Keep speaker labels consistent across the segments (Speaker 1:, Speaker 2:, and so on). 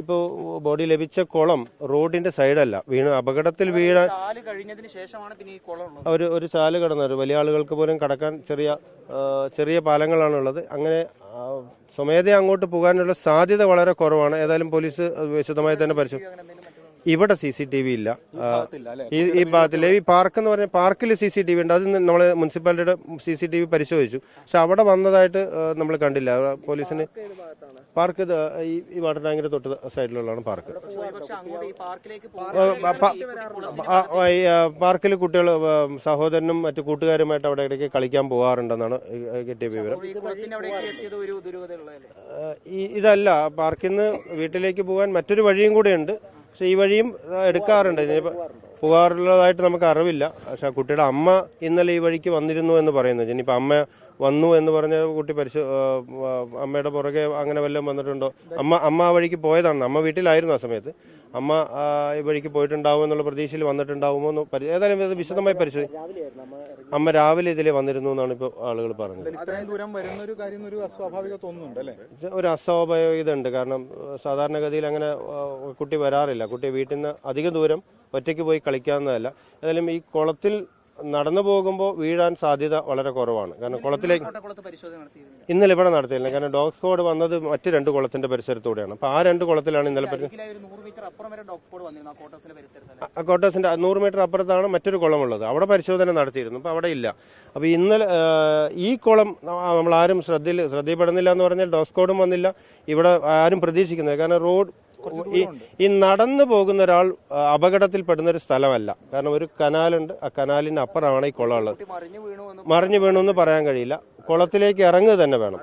Speaker 1: ഇപ്പോൾ ബോഡി ലഭിച്ച കുളം റോഡിന്റെ സൈഡല്ല, അപകടത്തിൽ വീഴാൻ ഒരു ചാല് കടന്നു വലിയ ആളുകൾക്ക് പോലും കടക്കാൻ ചെറിയ പാലങ്ങളാണുള്ളത്. അങ്ങനെ സ്വമേധയാ അങ്ങോട്ട് പോകാനുള്ള സാധ്യത വളരെ കുറവാണ്. ഏതായാലും പോലീസ് വിശദമായി തന്നെ പരിശോധിക്കും. ഇവിടെ CCTV ഇല്ല, ഈ ഭാഗത്തില്. ഈ പാർക്ക് എന്ന് പറഞ്ഞാൽ പാർക്കിൽ CCTV ഉണ്ട്. അത് നമ്മൾ മുനിസിപ്പാലിറ്റിയുടെ CCTV പരിശോധിച്ചു, പക്ഷെ അവിടെ വന്നതായിട്ട് നമ്മൾ കണ്ടില്ല. പോലീസിന് പാർക്ക് ഈ വാട്ടർ ടാങ്കിന്റെ തൊട്ട് സൈഡിലുള്ളതാണ് പാർക്ക്. പാർക്കിൽ കുട്ടികൾ സഹോദരനും മറ്റു കൂട്ടുകാരുമായിട്ട് അവിടെ ഇടയ്ക്ക് കളിക്കാൻ പോകാറുണ്ടെന്നാണ് കിട്ടിയ വിവരം. ഇതല്ല, പാർക്കിൽ നിന്ന് വീട്ടിലേക്ക് പോകാൻ മറ്റൊരു വഴിയും കൂടെ ഉണ്ട്, പക്ഷെ ഈ വഴിയും എടുക്കാറുണ്ട്. പോകാറുള്ളതായിട്ട് നമുക്ക് അറിവില്ല. പക്ഷെ കുട്ടിയുടെ അമ്മ ഇന്നലെ ഈ വഴിക്ക് വന്നിരുന്നു എന്ന് പറയുന്നത്. ഇനിയിപ്പോൾ അമ്മ വന്നു എന്ന് പറഞ്ഞ കുട്ടി അമ്മയുടെ പുറകെ അങ്ങനെ വല്ലതും വന്നിട്ടുണ്ടോ? അമ്മ ആ വഴിക്ക് പോയതാണ്. അമ്മ വീട്ടിലായിരുന്നു ആ സമയത്ത്. അമ്മ ഈ വഴിക്ക് പോയിട്ടുണ്ടാവും എന്നുള്ള പ്രതീക്ഷയിൽ വന്നിട്ടുണ്ടാവുമോ എന്ന് ഏതായാലും ഇത് വിശദമായി പരിശോധിക്കും. അമ്മ രാവിലെ ഇതിലെ വന്നിരുന്നു എന്നാണ് ഇപ്പോൾ ആളുകൾ പറഞ്ഞത്. ഒരു അസ്വാഭാവികത ഉണ്ട്. കാരണം സാധാരണഗതിയിൽ അങ്ങനെ കുട്ടി വരാറില്ല. കുട്ടി വീട്ടിൽ നിന്ന് അധികം ദൂരം ഒറ്റയ്ക്ക് പോയി കളിക്കാവുന്നതല്ല. ഏതായാലും ഈ കുളത്തിൽ നടന്നു പോകുമ്പോൾ വീഴാൻ സാധ്യത വളരെ കുറവാണ്. കാരണം കുളത്തിലേക്ക് ഇന്നലെ ഇവിടെ നടത്തിയില്ല. കാരണം ഡോഗ് സ്ക്വാഡ് വന്നത് മറ്റ് 2 കുളത്തിന്റെ പരിസരത്തൂടെയാണ്. അപ്പൊ ആ 2 കുളത്തിലാണ് ഇന്നലെ കോട്ടേഴ്സിന്റെ 100 മീറ്റർ അപ്പുറത്താണ് മറ്റൊരു കുളമുള്ളത്. അവിടെ പരിശോധന നടത്തിയിരുന്നു. അപ്പൊ അവിടെ ഇല്ല. അപ്പൊ ഇന്നലെ ഈ കുളം നമ്മൾ ആരും ശ്രദ്ധയിൽപ്പെടുന്നില്ല എന്ന് പറഞ്ഞാൽ ഡോഗ് സ്ക്വാഡും വന്നില്ല. ഇവിടെ ആരും പ്രതീക്ഷിക്കുന്നില്ല. കാരണം റോഡ് ഈ നടന്നു പോകുന്ന ഒരാൾ അപകടത്തിൽപ്പെടുന്ന ഒരു സ്ഥലമല്ല. കാരണം ഒരു കനാലുണ്ട്, ആ കനാലിന് അപ്പുറമാണ് ഈ കുളം ഉള്ളത്. മറിഞ്ഞു വീണു എന്ന് പറയാൻ കഴിയില്ല. കുളത്തിലേക്ക് ഇറങ്ങുക തന്നെ വേണം.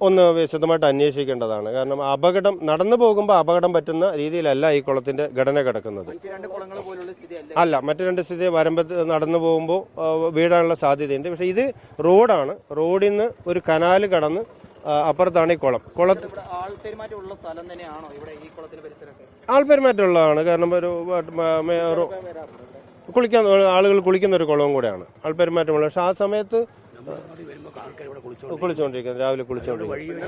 Speaker 1: ഒന്ന് വിശദമായിട്ട് അന്വേഷിക്കേണ്ടതാണ്. കാരണം നടന്നു പോകുമ്പോൾ അപകടം പറ്റുന്ന രീതിയിലല്ല ഈ കുളത്തിന്റെ ഘടന കിടക്കുന്നത്. അല്ല, മറ്റു 2 സ്ഥിതി വരമ്പത്ത് നടന്നു പോകുമ്പോൾ വീഴാനുള്ള സാധ്യതയുണ്ട്. പക്ഷെ ഇത് റോഡാണ്. റോഡിൽ നിന്ന് ഒരു കനാല് കടന്ന് അപ്പുറത്താണ് ഈ കുളം. ആൾപെരുമാറ്റമുള്ളതാണ്. കാരണം ആളുകൾ കുളിക്കുന്ന ഒരു കുളവും കൂടെയാണ്. ആൾപെരുമാറ്റമുള്ള. പക്ഷെ ആ സമയത്ത് കുളിച്ചുകൊണ്ടിരിക്കുന്നത്, രാവിലെ കുളിച്ചുകൊണ്ടിരിക്കുന്നത്.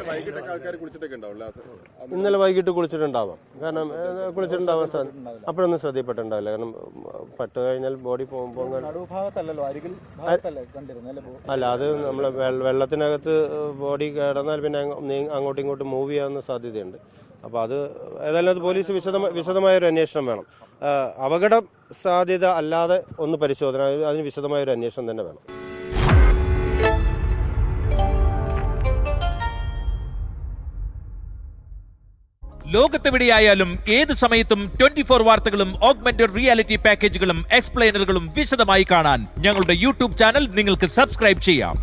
Speaker 1: ഇന്നലെ വൈകിട്ട് കുളിച്ചിട്ടുണ്ടാവാം. കാരണം കുളിച്ചിട്ടുണ്ടാവാൻ സാധ്യത അപ്പോഴൊന്നും ശ്രദ്ധയിപ്പെട്ടിട്ടുണ്ടാവില്ല. കാരണം പട്ട് കഴിഞ്ഞാൽ ബോഡി പോകുമ്പോൾ അല്ല, അത് നമ്മൾ വെള്ളത്തിനകത്ത് ബോഡി കിടന്നാൽ പിന്നെ അങ്ങോട്ടും ഇങ്ങോട്ടും മൂവ് ചെയ്യാവുന്ന സാധ്യതയുണ്ട്. അപ്പോൾ അത് ഏതായാലും അത് പോലീസ് വിശദമായൊരു അന്വേഷണം വേണം. അപകട സാധ്യത അല്ലാതെ ഒന്ന് പരിശോധന, അതിന് വിശദമായൊരു അന്വേഷണം തന്നെ വേണം.
Speaker 2: ലോകത്തെവിടെയായാലും ഏത് സമയത്തും 24 വാർത്തകളും ഓഗ്മെന്റഡ് റിയാലിറ്റി പാക്കേജുകളും എക്സ്പ്ലെയിനറുകളും വിശദമായി കാണാൻ ഞങ്ങളുടെ യൂട്യൂബ് ചാനൽ നിങ്ങൾക്ക് സബ്സ്ക്രൈബ് ചെയ്യാം.